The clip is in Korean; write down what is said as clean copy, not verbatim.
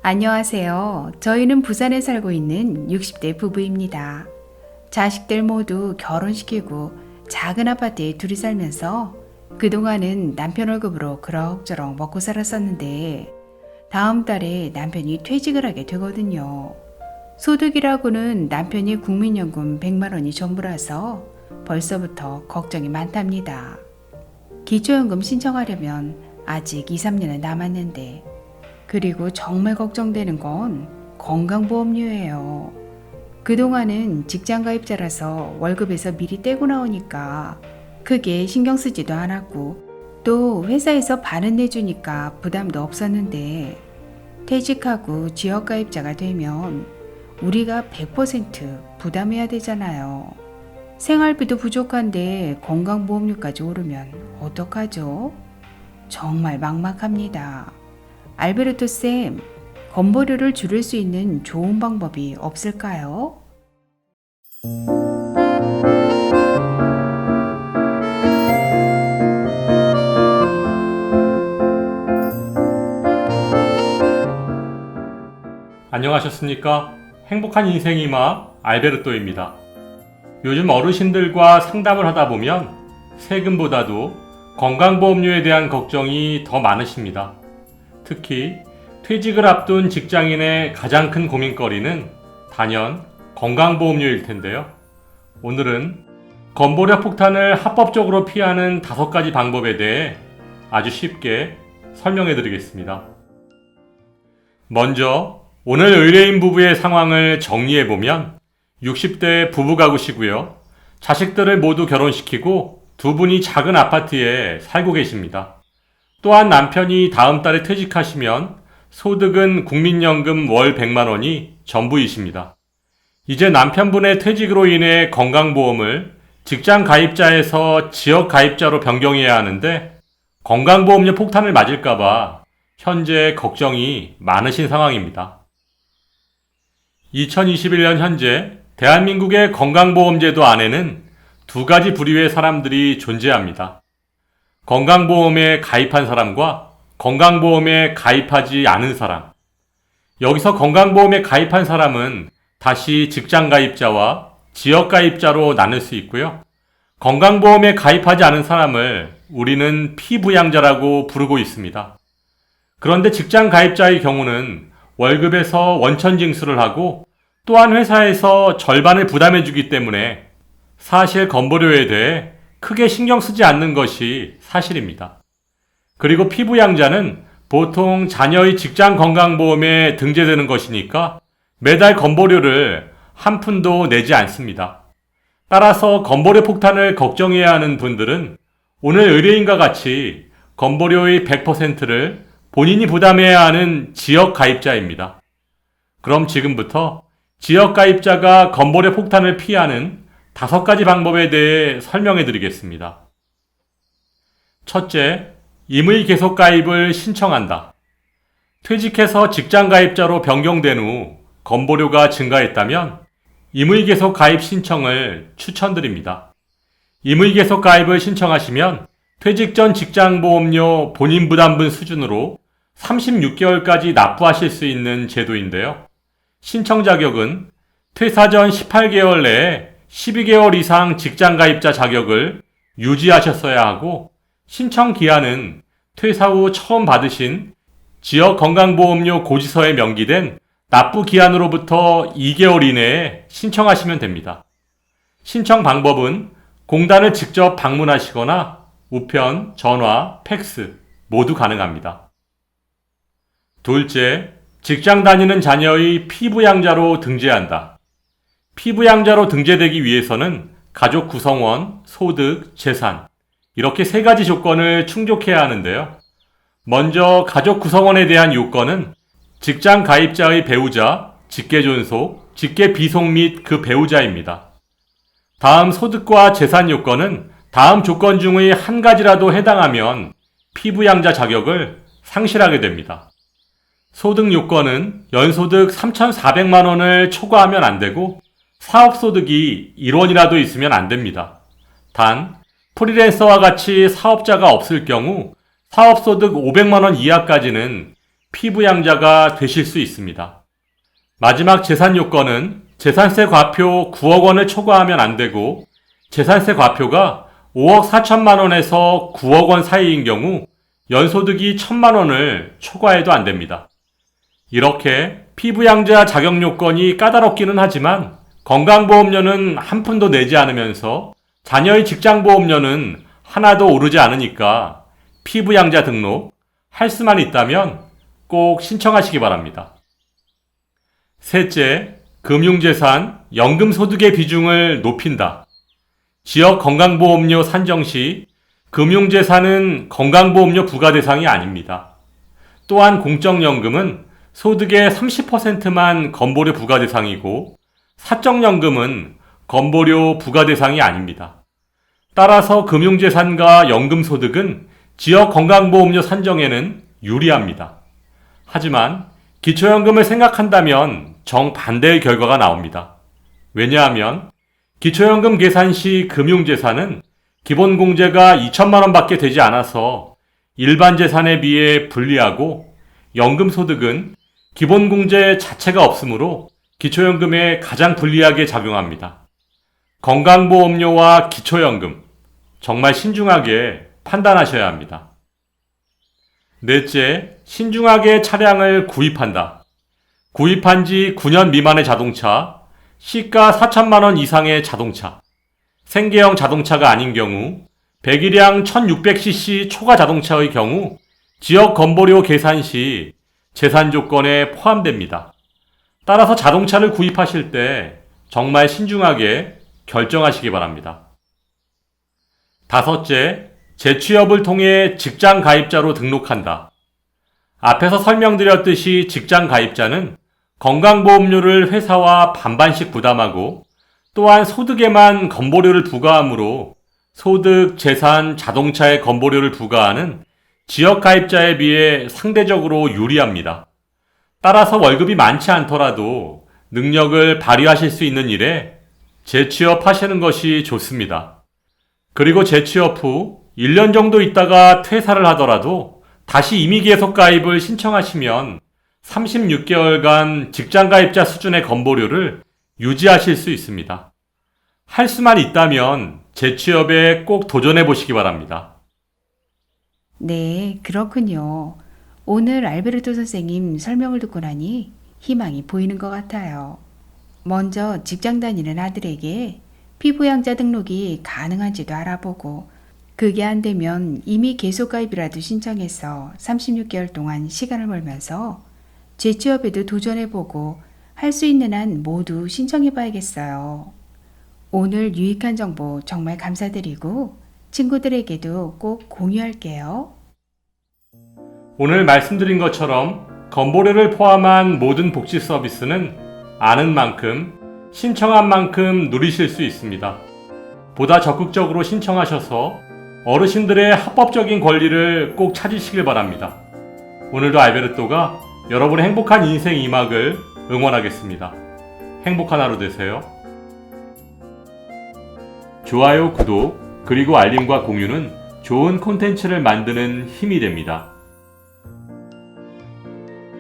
안녕하세요. 저희는 부산에 살고 있는 60대 부부입니다. 자식들 모두 결혼시키고 작은 아파트에 둘이 살면서 그동안은 남편 월급으로 그럭저럭 먹고 살았었는데 다음 달에 남편이 퇴직을 하게 되거든요. 소득이라고는 남편이 국민연금 100만 원이 전부라서 벌써부터 걱정이 많답니다. 기초연금 신청하려면 아직 2, 3년은 남았는데 그리고 정말 걱정되는 건 건강보험료예요. 그동안은 직장가입자라서 월급에서 미리 떼고 나오니까 크게 신경 쓰지도 않았고 또 회사에서 반은 내주니까 부담도 없었는데 퇴직하고 지역가입자가 되면 우리가 100% 부담해야 되잖아요. 생활비도 부족한데 건강보험료까지 오르면 어떡하죠? 정말 막막합니다. 알베르토 쌤, 건보료를 줄일 수 있는 좋은 방법이 없을까요? 안녕하셨습니까? 행복한 인생의 막 알베르토입니다. 요즘 어르신들과 상담을 하다 보면 세금보다도 건강보험료에 대한 걱정이 더 많으십니다. 특히 퇴직을 앞둔 직장인의 가장 큰 고민거리는 단연 건강보험료일 텐데요. 오늘은 건보료 폭탄을 합법적으로 피하는 5가지 방법에 대해 아주 쉽게 설명해 드리겠습니다. 먼저 오늘 의뢰인 부부의 상황을 정리해보면 60대 부부 가구시고요. 자식들을 모두 결혼시키고 두 분이 작은 아파트에 살고 계십니다. 또한 남편이 다음 달에 퇴직하시면 소득은 국민연금 월 100만 원이 전부이십니다. 이제 남편분의 퇴직으로 인해 건강보험을 직장 가입자에서 지역 가입자로 변경해야 하는데 건강보험료 폭탄을 맞을까봐 현재 걱정이 많으신 상황입니다. 2021년 현재 대한민국의 건강보험제도 안에는 2가지 부류의 사람들이 존재합니다. 건강보험에 가입한 사람과 건강보험에 가입하지 않은 사람. 여기서 건강보험에 가입한 사람은 다시 직장가입자와 지역가입자로 나눌 수 있고요. 건강보험에 가입하지 않은 사람을 우리는 피부양자라고 부르고 있습니다. 그런데 직장가입자의 경우는 월급에서 원천징수를 하고 또한 회사에서 절반을 부담해주기 때문에 사실 건보료에 대해 크게 신경 쓰지 않는 것이 사실입니다. 그리고 피부양자는 보통 자녀의 직장건강보험에 등재되는 것이니까 매달 건보료를 한 푼도 내지 않습니다. 따라서 건보료 폭탄을 걱정해야 하는 분들은 오늘 의뢰인과 같이 건보료의 100%를 본인이 부담해야 하는 지역가입자입니다. 그럼 지금부터 지역가입자가 건보료 폭탄을 피하는 5가지 방법에 대해 설명해 드리겠습니다. 첫째, 임의 계속 가입을 신청한다. 퇴직해서 직장가입자로 변경된 후 건보료가 증가했다면 임의 계속 가입 신청을 추천드립니다. 임의 계속 가입을 신청하시면 퇴직 전 직장보험료 본인 부담분 수준으로 36개월까지 납부하실 수 있는 제도인데요. 신청 자격은 퇴사 전 18개월 내에 12개월 이상 직장가입자 자격을 유지하셨어야 하고 신청 기한은 퇴사 후 처음 받으신 지역건강보험료 고지서에 명기된 납부 기한으로부터 2개월 이내에 신청하시면 됩니다. 신청 방법은 공단을 직접 방문하시거나 우편, 전화, 팩스 모두 가능합니다. 둘째, 직장 다니는 자녀의 피부양자로 등재한다. 피부양자로 등재되기 위해서는 가족 구성원, 소득, 재산 이렇게 3가지 조건을 충족해야 하는데요. 먼저 가족 구성원에 대한 요건은 직장 가입자의 배우자, 직계존속, 직계비속 및 그 배우자입니다. 다음 소득과 재산 요건은 다음 조건 중의 한 가지라도 해당하면 피부양자 자격을 상실하게 됩니다. 소득 요건은 연소득 3,400만 원을 초과하면 안 되고 사업소득이 1원이라도 있으면 안 됩니다. 단, 프리랜서와 같이 사업자가 없을 경우 사업소득 500만 원 이하까지는 피부양자가 되실 수 있습니다. 마지막 재산 요건은 재산세 과표 9억 원을 초과하면 안 되고 재산세 과표가 5억 4천만 원에서 9억 원 사이인 경우 연소득이 1천만 원을 초과해도 안 됩니다. 이렇게 피부양자 자격 요건이 까다롭기는 하지만 건강보험료는 한 푼도 내지 않으면서 자녀의 직장보험료는 하나도 오르지 않으니까 피부양자 등록 할 수만 있다면 꼭 신청하시기 바랍니다. 셋째, 금융재산, 연금소득의 비중을 높인다. 지역 건강보험료 산정 시 금융재산은 건강보험료 부과 대상이 아닙니다. 또한 공적연금은 소득의 30%만 건보료 부과 대상이고 사적연금은 건보료 부과 대상이 아닙니다. 따라서 금융재산과 연금소득은 지역 건강보험료 산정에는 유리합니다. 하지만 기초연금을 생각한다면 정반대의 결과가 나옵니다. 왜냐하면 기초연금 계산 시 금융재산은 기본공제가 2천만 원밖에 되지 않아서 일반 재산에 비해 불리하고 연금소득은 기본공제 자체가 없으므로 기초연금에 가장 불리하게 작용합니다. 건강보험료와 기초연금, 정말 신중하게 판단하셔야 합니다. 넷째, 신중하게 차량을 구입한다. 구입한 지 9년 미만의 자동차, 시가 4천만 원 이상의 자동차, 생계형 자동차가 아닌 경우, 배기량 1600cc 초과 자동차의 경우 지역 건보료 계산 시 재산 조건에 포함됩니다. 따라서 자동차를 구입하실 때 정말 신중하게 결정하시기 바랍니다. 다섯째, 재취업을 통해 직장 가입자로 등록한다. 앞에서 설명드렸듯이 직장 가입자는 건강보험료를 회사와 반반씩 부담하고 또한 소득에만 건보료를 부과하므로 소득, 재산, 자동차에 건보료를 부과하는 지역 가입자에 비해 상대적으로 유리합니다. 따라서 월급이 많지 않더라도 능력을 발휘하실 수 있는 일에 재취업하시는 것이 좋습니다. 그리고 재취업 후 1년 정도 있다가 퇴사를 하더라도 다시 임의계속 가입을 신청하시면 36개월간 직장가입자 수준의 건보료를 유지하실 수 있습니다. 할 수만 있다면 재취업에 꼭 도전해 보시기 바랍니다. 네, 그렇군요. 오늘 알베르토 선생님 설명을 듣고 나니 희망이 보이는 것 같아요. 먼저 직장 다니는 아들에게 피부양자 등록이 가능한지도 알아보고 그게 안 되면 이미 계속가입이라도 신청해서 36개월 동안 시간을 벌면서 재취업에도 도전해보고 할 수 있는 한 모두 신청해봐야겠어요. 오늘 유익한 정보 정말 감사드리고 친구들에게도 꼭 공유할게요. 오늘 말씀드린 것처럼 건보료를 포함한 모든 복지 서비스는 아는 만큼, 신청한 만큼 누리실 수 있습니다. 보다 적극적으로 신청하셔서 어르신들의 합법적인 권리를 꼭 찾으시길 바랍니다. 오늘도 알베르토가 여러분의 행복한 인생 2막을 응원하겠습니다. 행복한 하루 되세요. 좋아요, 구독, 그리고 알림과 공유는 좋은 콘텐츠를 만드는 힘이 됩니다.